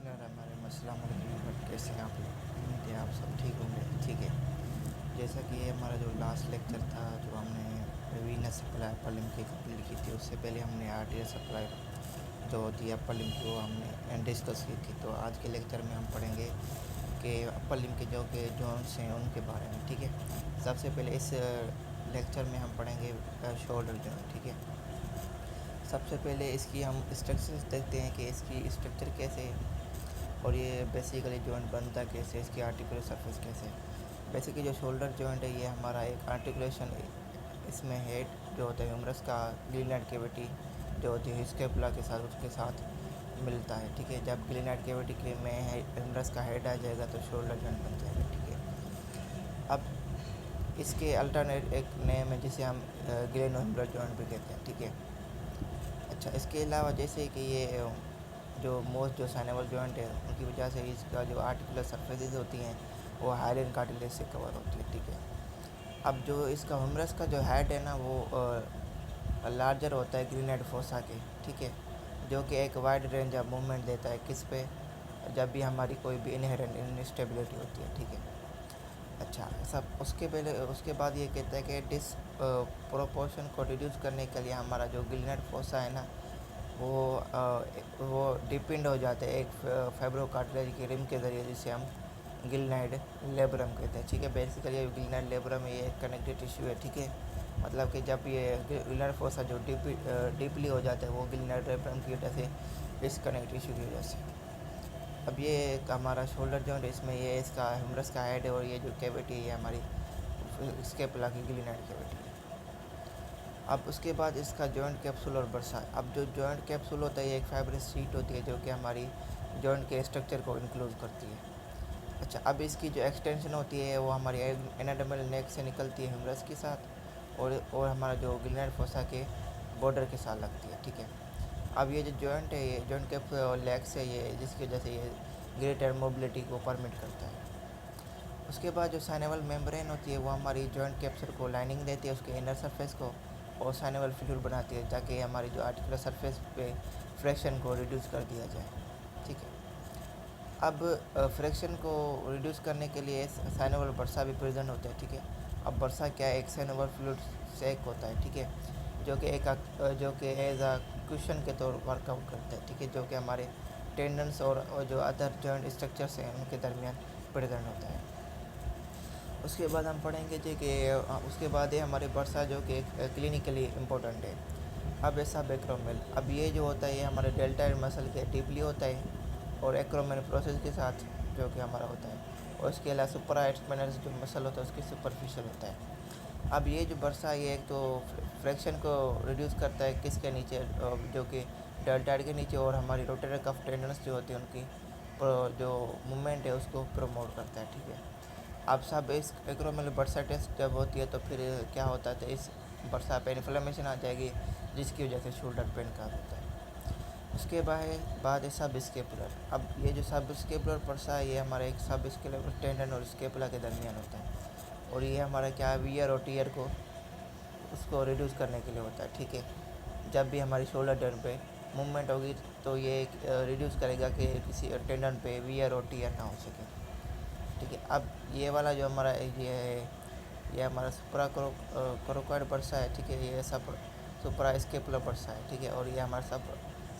बिस्मिल्लाहिर्रहमानिर्रहीम। अस्सलाम वालेकुम। कैसे हैं आप लोग? उम्मीद है आप सब ठीक होंगे। ठीक है, जैसा कि ये हमारा जो लास्ट लेक्चर था, जो हमने वीनस सप्लाई अपर लिम्ब की कंप्लीट की थी, उससे पहले हमने आर्टियल सप्लाई जो होती है अपर लिम्ब की, वो हमने डिस्कस की थी। तो आज के लेक्चर में हम पढ़ेंगे कि अपर लिम्ब के जो के जॉइंट्स हैं उनके बारे में। ठीक है, सबसे पहले इस लेक्चर में हम पढ़ेंगे शोल्डर जॉइंट। ठीक है, सबसे पहले इसकी हम स्ट्रक्चर देखते हैं कि इसकी स्ट्रक्चर कैसे है और ये बेसिकली जॉइंट बनता कैसे, इसकी आर्टिकुलर सरफेस कैसे है। बेसिकली जो शोल्डर जॉइंट है ये हमारा एक आर्टिकुलेशन है। इसमें हेड जो होता है ह्यूमरस का ग्लिनाइड कैविटी जो होती है स्कैपुला के साथ उसके साथ मिलता है। ठीक है, जब ग्लिनाइड कैविटी के में ह्यूमरस का हेड आ जाएगा तो शोल्डर जॉइंट बन जाएगा। ठीक है, अब इसके अल्टरनेट एक नेम है जिसे हम ग्लेनोह्यूमरल जॉइंट भी कहते हैं। ठीक है, अच्छा, इसके अलावा जैसे कि ये जो मोस्ट जो साइनेबल जॉइंट है उनकी वजह से इसका जो आर्टिकुलर सरफेसेस होती हैं वो हाइलिन कार्टिलेज से कवर होती है। ठीक है, अब जो इसका ह्यूमरस का जो हेड है ना वो लार्जर होता है ग्रेनाइट फोसा के। ठीक है, जो कि एक वाइड रेंज ऑफ मूवमेंट देता है किस पे, जब भी हमारी कोई भी इनहेरेंट इंस्टेबिलिटी होती है। ठीक है, अच्छा, सब उसके बाद ये कहता है कि डिस प्रोपोर्शन को रिड्यूस करने के लिए हमारा जो ग्रेनाइट फोसा है ना वो डिपेंड हो जाते हैं एक फाइब्रो कार्टिलेज की रिम के ज़रिए, जिसे हम गिलनाइड लेब्रम कहते हैं। ठीक है, बेसिकली ये गिलनाइड लेब्रम ये एक कनेक्टिव टिश्यू है। ठीक है, मतलब कि जब ये गिलनाइड फोसा जो डीपली हो जाता है वो गिलनाइड लेब्रम की वजह से, इस कनेक्टिव टिश्यू की वजह से। अब ये एक हमारा शोल्डर जॉइंट, इसमें ये इसका ह्यूमरस का हेड है और ये जो कैविटी है हमारी स्कैपुला की गिलनाइड कैविटी है। अब उसके बाद इसका जॉइंट कैप्सूल और बर्सा। अब जो जॉइंट कैप्सूल होता है ये एक फाइब्रस शीट होती है जो कि हमारी जॉइंट के स्ट्रक्चर को इंक्लूड करती है। अच्छा, अब इसकी जो एक्सटेंशन होती है वो हमारी एनाटोमिकल नेक से निकलती है ह्यूमरस के साथ और हमारा जो ग्रेनाइट फोसा के बॉर्डर के साथ लगती है। ठीक है, अब ये जो जॉइंट है ये जॉइंट कैप्सूल और लेग्स है ये, जिसकी वजह से ये ग्रेटर मोबिलिटी को परमिट करता है। उसके बाद जो साइनेबल मेम्ब्रेन होती है वो हमारी जॉइंट कैप्सूल को लाइनिंग देती है उसके इनर सरफेस को, और साइनेबल फ्लूइड बनाती है ताकि हमारी जो आर्टिकुलर सरफेस पे फ्रैक्शन को रिड्यूस कर दिया जाए। ठीक है, अब फ्रैक्शन को रिड्यूस करने के लिए साइनेबल बर्सा भी प्रेजेंट होता है। ठीक है, अब बर्सा क्या है, एक साइनेबल फ्लूइड सेक होता है। ठीक है, जो कि एज अ क्वेश्चन के तौर पर वर्कआउट करता है। ठीक है, जो कि हमारे टेंडन्स और जो अदर जॉइंट स्ट्रक्चर्स हैं उनके दरमियान प्रेजेंट होता है। उसके बाद हम पढ़ेंगे जी कि उसके बाद है हमारे बर्सा जो कि क्लिनिकली इम्पोर्टेंट है। अब ऐसा एक्रोमियल, अब ये जो होता है ये हमारे डेल्टाइड मसल के डीपली होता है और एक्रोमियल प्रोसेस के साथ जो कि हमारा होता है, और इसके अलावा सुपरा एक्सपेंडर्स जो मसल होता है उसकी सुपरफिशियल होता है। अब ये जो बर्सा ये एक तो फ्रैक्शन को रिड्यूस करता है किसके नीचे, जो कि डेल्टाइड के नीचे, और हमारी रोटेटर कफ टेंडन्स जो होती है उनकी जो मूवमेंट है उसको प्रमोट करता है। ठीक है, अब सब इस एक्रोमियल बर्सा टेस्ट जब होती है तो फिर क्या होता है, तो इस बर्सा पे इन्फ्लेमेशन आ जाएगी जिसकी वजह से शोल्डर पेन का होता है। उसके बाद है सब स्केपुलर। अब ये जो सब स्केपुलर बर्सा है ये हमारा एक सब स्केपुलर टेंडन और स्केपुला के दरमियान होता है, और ये हमारा क्या है वियर और टीयर को उसको रिड्यूस करने के लिए होता है। ठीक है, जब भी हमारी शोल्डर जॉइंट पे मूवमेंट होगी तो ये रिड्यूस करेगा कि किसी टेंडन पे वियर और टीयर ना हो सके। ठीक है, अब ये वाला जो हमारा ये है ये हमारा सुपरा कोरोकॉइड बर्सा है। ठीक है, ये सब सुपरा स्केपुलर बर्सा है। ठीक है, और ये हमारा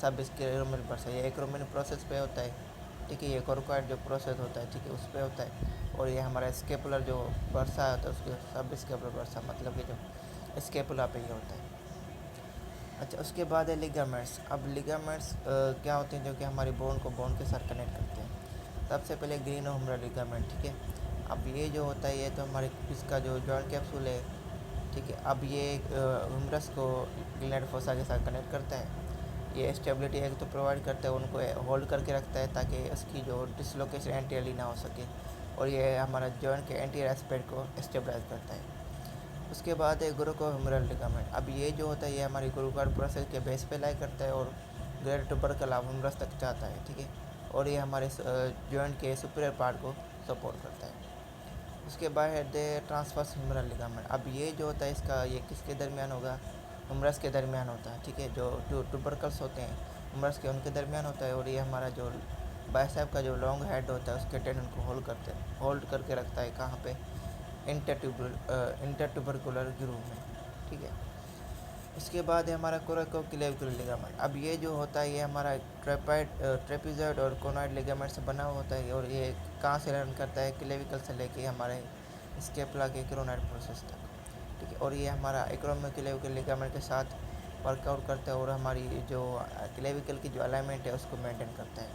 सब स्केरोमियल बर्सा, ये एक्रोमियल प्रोसेस पे होता है। ठीक है, ये कोरोकॉइड जो प्रोसेस होता है ठीक है उस पर होता है, और ये हमारा स्केपुलर जो बर्सा होता है उसके सब स्केपुलर बर्सा मतलब कि जो स्केपुला पे ही होता है। अच्छा, उसके बाद है लिगामेंट्स। अब लिगामेंट्स क्या होते हैं, जो कि हमारी बोन को बोन के साथ कनेक्ट करते हैं। सबसे पहले ग्लेनोह्यूमरल लिगामेंट। ठीक है, अब ये जो होता है ये तो हमारे इसका जो जॉइंट कैप्सूल है। ठीक है, अब ये ह्यूमरस को ग्लेनाइड फोसा के साथ कनेक्ट करता है। ये स्टेबिलिटी एक तो प्रोवाइड करता है, उनको होल्ड करके रखता है ताकि उसकी जो डिसलोकेशन एंटीरियरली ना हो सके, और ये हमारा जॉइंट के एंटीरियर एस्पेक्ट को स्टेबलाइज करता है। उसके बाद है गुरुकोह्यूमरल लिगामेंट। अब ये जो होता है ये हमारी गुरुकोड प्रोसेस के बेस पे लाई करता है और ग्रेड टुबरकल ह्यूमरस तक जाता है। ठीक है, और ये हमारे जॉइंट के सुपीरियर पार्ट को सपोर्ट करता है। उसके बाद है ट्रांसवर्स ह्यूमरल लिगामेंट। अब ये जो होता है इसका ये किसके दरमियान होगा, ह्यूमरस के दरमियान होता है। ठीक है, जो टुबरकल्स होते हैं ह्यूमरस के उनके दरमियान होता है, और ये हमारा जो बाइसेप का जो लॉन्ग हेड होता है उसके टेंडन को होल्ड करके रखता है कहाँ पे, इंटरट्यूबरकुलर ग्रूव में, ठीक है। उसके बाद है हमारा कोरेकोक्लेविकुलर लिगामेंट। अब ये जो होता है ये हमारा ट्रेपेजॉइड और कोनॉइड लिगामेंट से बना हुआ होता है, और ये कहाँ से रन करता है, क्लेविकल से लेके हमारे स्केपुला के क्रोनाइड प्रोसेस तक, ठीक है। और ये हमारा एक्रोमियोक्लेविकल लिगामेंट के साथ वर्कआउट करता है और हमारी जो क्लेविकल की जो अलाइनमेंट है उसको मेंटेन करता है।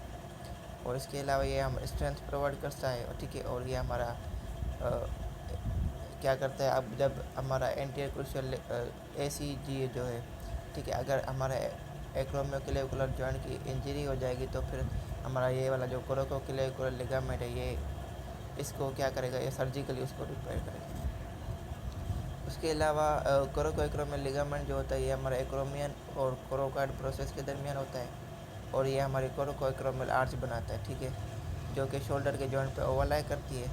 और इसके अलावा ये हम स्ट्रेंथ प्रोवाइड करता है, ठीक है। और ये हमारा क्या करता है, अब जब हमारा एंटीरियर क्रूशियल ACG जो है, ठीक है, अगर हमारा एक्रोमियोक्लेविकुलर जॉइंट की इंजरी हो जाएगी तो फिर हमारा ये वाला जो कोरेकोक्लेविकुलर लिगामेंट है ये इसको क्या करेगा, ये सर्जिकली उसको रिपेयर करेगा। उसके अलावा कोरेकोएक्रोमियल लिगामेंट जो होता है ये हमारा एक्रोमियन और कोरोकॉइड प्रोसेस के दरमियान होता है, और ये हमारी कोरेकोएक्रोमियल आर्च बनाता है, ठीक है, जो कि शोल्डर के जॉइंट पे ओवरलाई करती है,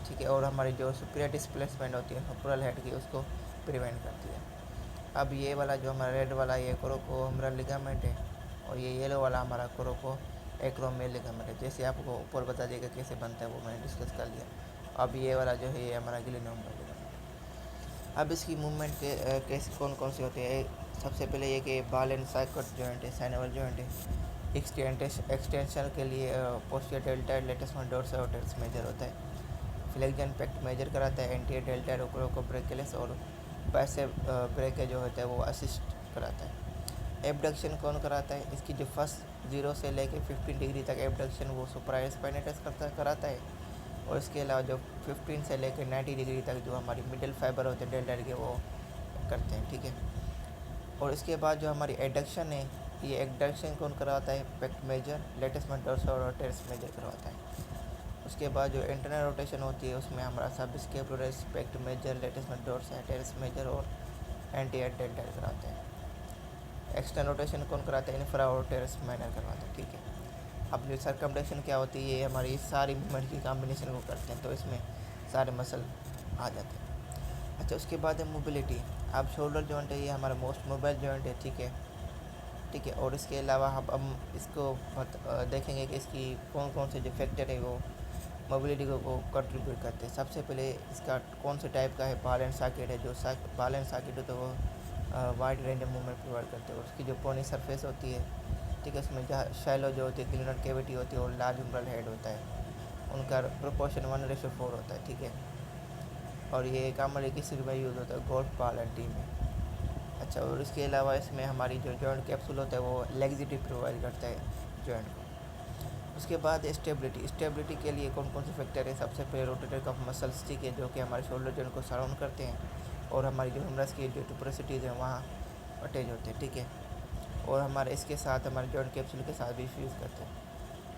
ठीक है। और हमारी जो सुपीरियर डिस्प्लेसमेंट होती है हुमरल हेड की उसको प्रिवेंट करती है। अब ये वाला जो हमारा रेड वाला ये कोरोकोहुमरल लिगामेंट है, और ये येलो वाला हमारा कोरोकोएक्रोमियल लिगामेंट है। जैसे आपको ऊपर बता देगा कैसे बनता है वो मैंने डिस्कस कर लिया। अब ये वाला जो है ये हमारा ग्लिनोहुमरल लिगामेंट। अब इसकी मूवमेंट के कैसे कौन कौन से होते हैं, सबसे पहले ये कि बाल एंड साइकोट जॉइंट है, साइनोवल जॉइंट है। एक्सटेंशन के लिए पोस्टीरियर डेल्टाइड लेटस डोर्सल और टेरेस मेजर होता है। फ्लेक्जन पैक्ट मेजर कराता है, एंटीरियर डेल्टाइड ओकोब्रेकियस और बाइसेप ब्रेक जो होता है वो असिस्ट कराता है। एबडक्शन कौन कराता है, इसकी जो फर्स्ट 0 से लेके 15 डिग्री तक एबडक्शन वो सुपरास्पाइनेटस कराता है। और इसके अलावा जो 15 से लेकर 90 डिग्री तक जो हमारी मिडल फाइबर होते हैं डेल्टाइड के वो करते हैं, ठीक है। और इसके बाद जो हमारी एडक्शन है, ये एडक्शन कौन करवाता है, पेक्ट मेजर, लेटस डोर्सल और टेरेस मेजर करवाता है। उसके बाद जो इंटरनल रोटेशन होती है उसमें हमारा subscapular pec major, lats dorsal, teres major और एंटीरियर डेल्टाइड कराते हैं। एक्सटर्नल रोटेशन कौन कराता है, इंफ्रा और टेरेस माइनर करवाता है, ठीक है। अब जो सर्कमडेशन क्या होती है, ये हमारी सारी मूवमेंट की कॉम्बिनेशन को करते हैं, तो इसमें सारे मसल आ जाते हैं। अच्छा, उसके बाद है मोबिलिटी। अब शोल्डर जॉइंट है ये हमारा मोस्ट मोबाइल जॉइंट है, ठीक है, ठीक है। और इसके अलावा हम इसको देखेंगे कि इसकी कौन कौन से जो फैक्टर है वो मोबिलिटी को कंट्रीब्यूट करते हैं। सबसे पहले इसका कौन से टाइप का है, बॉल एंड सॉकेट है। जो बॉल एंड सॉकेट है तो वो wide range of movement provide करते हैं। और उसकी जो पोनी सरफेस होती है, ठीक है, उसमें जहाँ शैलो जो होती है ग्लिनोइड कैविटी होती है और लार्ज हुमरल हेड होता है, उनका प्रोपोर्शन 1:4 होता है, ठीक है। और ये कॉमनली किस में यूज़ होता है, गोल्फ बॉल एंड टीम में। अच्छा, और इसके अलावा इसमें हमारी जो जॉइंट कैप्सूल होता है वो लेग्जिटी प्रोवाइड करता है जॉइंट को। उसके बाद स्टेबिलिटी के लिए कौन कौन से फैक्टर है, सबसे पहले रोटेटर कफ मसल्स, ठीक है, जो कि हमारे शोल्डर जॉइंट को सराउंड करते हैं और हमारी जो ह्यूमरस की जो टुपरोसिटीज़ हैं वहाँ अटैच होते हैं, ठीक है। और हमारे इसके साथ हमारे जॉइंट कैप्सूल के साथ भी फ्यूज़ करते हैं,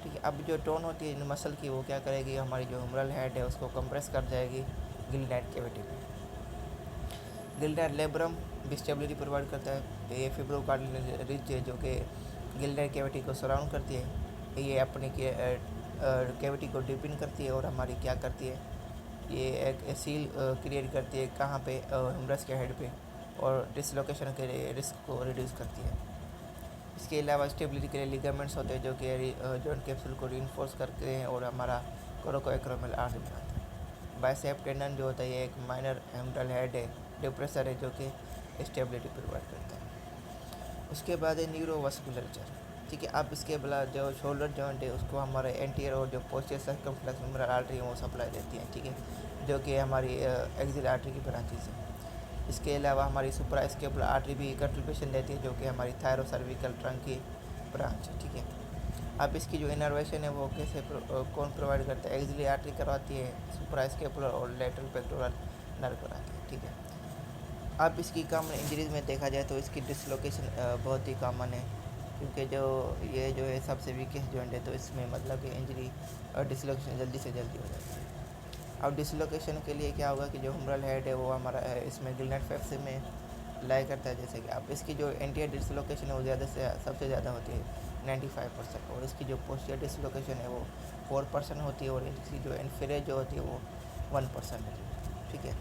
ठीक है। अब जो टोन होती है इन मसल की वो क्या करेगी, हमारी जो ह्यूमरल हेड है उसको कंप्रेस कर जाएगी ग्लिनाइड कैविटी में। ग्लिनाइड लेब्रम भी स्टेबिलिटी प्रोवाइड करता है। ये फिब्रोकार्टिलेज रिज है जो कि ग्लिनाइड कैविटी को सराउंड करती है। ये अपनी कैविटी को डिपिन करती है और हमारी क्या करती है, ये एक सील क्रिएट करती है कहाँ पे, ह्यूमरस के हेड पे, और डिसलोकेशन के रिस्क को रिड्यूस करती है। इसके अलावा स्टेबिलिटी के लिए लिगामेंट्स होते हैं जो कि जॉइंट कैप्सूल को रीइंफोर्स करते हैं और हमारा कोरोकोएक्रोमियल आर्च बनाते हैं। बाइसेप टेंडन जो होता है ये एक माइनर ह्यूमरल हेड है, डिप्रेसर है, जो कि स्टेबिलिटी प्रोवाइड करता है। उसके बाद है न्यूरोवास्कुलर, ठीक है। अब इसके बाद जो शोल्डर जॉइंट है उसको हमारे एंटीरियर और जो पोस्टीरियर सर्कमफ्लेक्स ह्यूमरल आर्टरी है वो सप्लाई देती है, ठीक है, जो कि हमारी एक्सिल आर्टरी की ब्रांचेस है। इसके अलावा हमारी सुपरा स्केपुलर आर्टरी भी कंट्रीब्यूशन देती है, जो कि हमारी थायरो सर्विकल ट्रंक की ब्रांच है, ठीक है। अब इसकी जो इनर्वेशन है वो कैसे कौन प्रोवाइड करता है, एक्सिल आर्टरी करवाती है, सुपरा स्केपुलर और लेटरल पेक्टोरल नर्व कराती है, ठीक है। अब इसकी कॉमन इंजरीज में देखा जाए तो इसकी डिसलोकेशन बहुत ही कॉमन है, क्योंकि जो है सबसे वीकेस्ट जॉइंट है, तो इसमें मतलब कि इंजरी और डिसलोकेशन जल्दी से जल्दी हो जाती है। अब डिसलोकेशन के लिए क्या होगा कि जो ह्यूमरल हेड है वो हमारा इसमें ग्लिनाइड फैक्स में लाई करता है, जैसे कि अब इसकी जो एंटीरियर डिसलोकेशन है वो सबसे ज़्यादा होती है 95%, और इसकी जो पोस्टीरियर डिसलोकेशन है वो 4% होती है, और इसकी जो इन्फीरियर जो होती है वो 1% होती है, ठीक है।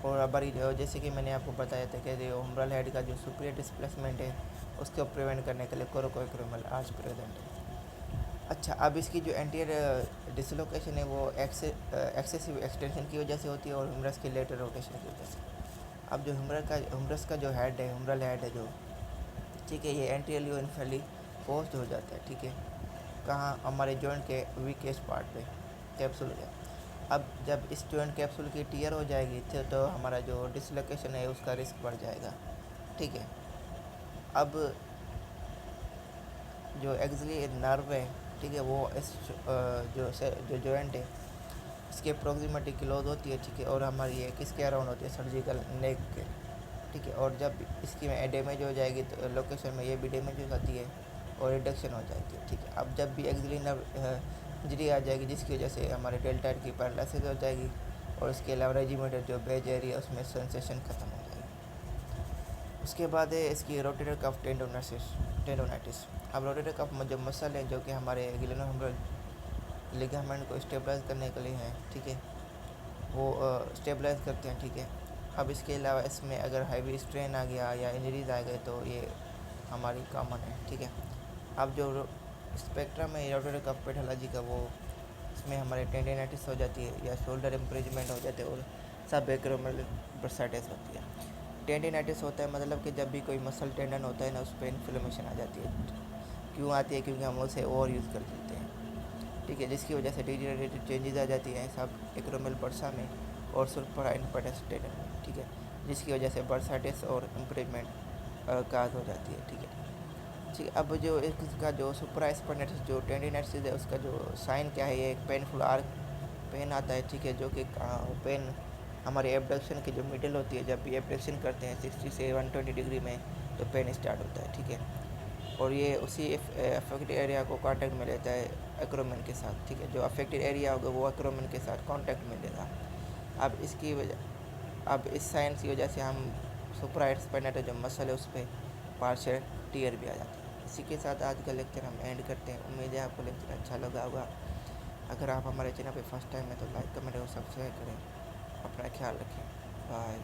और हमारी जैसे कि मैंने आपको बताया था कि जो ह्यूमरल हेड का जो सुपीरियर डिस्प्लेसमेंट है उसको प्रिवेंट करने के लिए कोरोकोएक्रोमियल आर्च प्रेजेंट है। اچھا، اب اس کی جو انٹیریئر ڈسلوکیشن ہے وہ ایکسیسو ایکسٹینشن کی وجہ سے ہوتی ہے اور ہیومرس کی لیٹر روٹیشن کی وجہ سے. اب جو ہیومرس کا جو ہیڈ ہے، ہیومرل ہیڈ ہے جو، ٹھیک ہے، یہ اینٹیریئرلی انفیرلی فورسڈ ہو جاتا ہے. ٹھیک ہے، کہاں؟ ہمارے جوائنٹ کے ویکیسٹ پارٹ پہ، کیپسول ہے. اب جب اس جوائنٹ کیپسول کی ٹیئر ہو جائے گی تو ہمارا جو ڈسلوکیشن ہے اس کا رسک بڑھ جائے گا. ٹھیک ہے، اب جو ایگزلی نرو ہے، ٹھیک ہے، وہ اس جو جوائنٹ ہے اس کے پروگزیمیٹی کلوز ہوتی ہے. ٹھیک ہے، اور ہماری یہ کس کے اراؤنڈ ہوتی ہے؟ سرجیکل نیک کے. ٹھیک ہے، اور جب اس کی ڈیمیج ہو جائے گی تو لوکیشن میں یہ بھی ڈیمیج ہو جاتی ہے اور ریڈکشن ہو جاتی ہے. ٹھیک ہے، اب جب بھی ایگزلی نرو انجری آ جائے گی جس کی وجہ سے ہمارے ڈیلٹائڈ کی پیرالائسس ہو جائے گی اور اس کے علاوہ ریجیمیٹر جو بیج ایریا اس میں سینسیشن ختم ہو جائے گی. اس کے بعد ہے اس کی روٹیٹر کف ٹینڈونائٹس. اب روٹیٹر کف جو مسل ہے جو کہ ہمارے گلینوہیومرل لیگامنٹ کو اسٹیبلائز کرنے کے لیے ہیں، ٹھیک ہے، وہ اسٹیبلائز کرتے ہیں. ٹھیک ہے، اب اس کے علاوہ اس میں اگر ہیوی اسٹرین آ گیا یا انجریز آ گئے تو یہ ہماری کامن ہے. ٹھیک ہے، اب جو اسپیکٹرم ہے روٹیٹر کف پیتھولوجی کا، وہ اس میں ہمارے ٹینڈینائٹس ہو جاتی ہے یا شولڈر امپریجمنٹ ہو جاتے ہیں اور سب ایکرومل برسائٹس ہوتی ہے. ٹینڈینائٹس ہوتا ہے مطلب کہ جب بھی کوئی مسل ٹینڈن ہوتا ہے نا اس پہ انفلیمیشن آ جاتی ہے. کیوں آتی ہے؟ کیونکہ ہم اسے اوور یوز کر دیتے ہیں. ٹھیک ہے، جس کی وجہ سے ڈیجنریٹیو چینجز آ جاتی ہیں سب ایکرومل برسا میں اور سلفرا انپیٹس ٹینڈن میں. ٹھیک ہے، جس کی وجہ سے برسائٹس اور امپریجمنٹ کاز ہو جاتی ہے. ٹھیک ہے، ٹھیک ہے. اب جو اس کا جو سپرا اسپنڈس جو ٹینڈینائٹس ہے اس کا جو سائن کیا ہے؟ یہ ایک پینفل آرک پین آتا ہے. ٹھیک ہے، جو کہ پین ہمارے ایبڈکشن کی جو مڈل ہوتی ہے، جب بھی ایبڈکشن کرتے ہیں 60 سے 120 ڈگری میں تو پین اسٹارٹ ہوتا ہے. ٹھیک ہے، اور یہ اسی افیکٹڈ ایریا کو کانٹیکٹ میں لیتا ہے ایکرومن کے ساتھ. ٹھیک ہے، جو افیکٹڈ ایریا ہوگا وہ ایکرومن کے ساتھ کانٹیکٹ میں لے گا. اب اس سائن کی وجہ سے ہم سپرا اسپنڈس جو مسل ہے اس پہ پارشل ٹیئر بھی آ جاتی ہے. اسی کے ساتھ آج کا لیکچر ہم اینڈ کرتے ہیں. امید ہے آپ کو لیکچر اچھا لگا ہوگا. اگر آپ ہمارے چینل پہ فرسٹ ٹائم ہے تو لائک کمنٹ اور سبسکرائب کریں. اپنا خیال رکھیں. بائے.